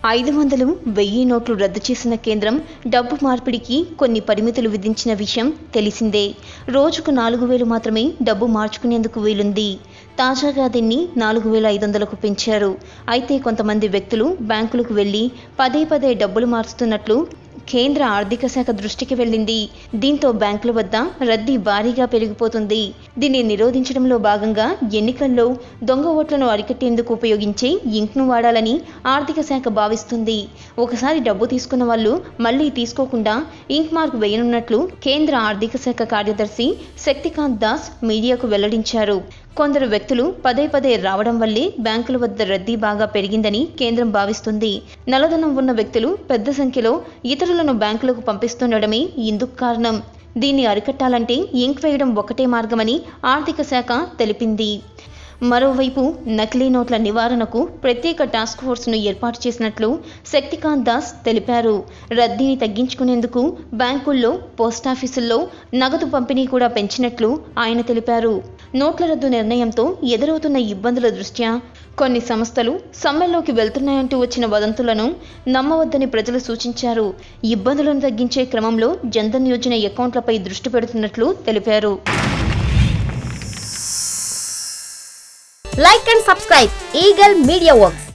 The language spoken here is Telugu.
500, 1000 నోట్లు రద్దు చేసిన కేంద్రం డబ్బు మార్పిడికి కొన్ని పరిమితులు విధించిన విషయం తెలిసిందే. రోజుకు 4000 మాత్రమే డబ్బు మార్చుకునేందుకు వీలుంది. తాజాగా దీన్ని 4500కు పెంచారు. అయితే కొంతమంది వ్యక్తులు బ్యాంకులకు వెళ్లి పదే డబ్బులు మారుస్తున్నట్లు కేంద్ర ఆర్థిక శాఖ దృష్టికి వెళ్ళింది. దీంతో బ్యాంకుల వద్ద రద్దీ భారీగా పెరిగిపోతుంది. దీన్ని నిరోధించడంలో భాగంగా ఎన్నికల్లో దొంగ ఓట్లను అరికట్టేందుకు ఉపయోగించే ఇంక్ను వాడాలని ఆర్థిక శాఖ భావిస్తుంది. ఒకసారి డబ్బు తీసుకున్న వాళ్ళు మళ్లీ తీసుకోకుండా ఇంక్ మార్క్ వేయనున్నట్లు కేంద్ర ఆర్థిక శాఖ కార్యదర్శి శక్తికాంత్ దాస్ మీడియాకు వెల్లడించారు. కొందరు వ్యక్తులు పదే రావడం వల్లే బ్యాంకుల వద్ద రద్దీ బాగా పెరిగిందని కేంద్రం భావిస్తుంది. నల్లధనం ఉన్న వ్యక్తులు పెద్ద సంఖ్యలో ఇతరులను బ్యాంకులకు పంపిస్తుండడమే ఇందుకు కారణం. దీన్ని అరికట్టాలంటే ఇంక్ వేయడం ఒకటే మార్గమని ఆర్థిక శాఖ తెలిపింది. మరోవైపు నకిలీ నోట్ల నివారణకు ప్రత్యేక టాస్క్ ఫోర్స్ను ఏర్పాటు చేసినట్లు శక్తికాంత్ దాస్ తెలిపారు. రద్దీని తగ్గించుకునేందుకు బ్యాంకుల్లో, పోస్టాఫీసుల్లో నగదు పంపిణీ కూడా పెంచినట్లు ఆయన తెలిపారు. నోట్ల రద్దు నిర్ణయంతో ఎదురవుతున్న ఇబ్బందుల దృష్ట్యా కొన్ని సంస్థలు సమ్మెల్లోకి వెళ్తున్నాయంటూ వచ్చిన వదంతులను నమ్మవద్దని ప్రజలు సూచించారు. ఇబ్బందులను తగ్గించే క్రమంలో జన్ధన్ యోజన అకౌంట్లపై దృష్టి పెడుతున్నట్లు తెలిపారు. Like and subscribe Eagle Media Works.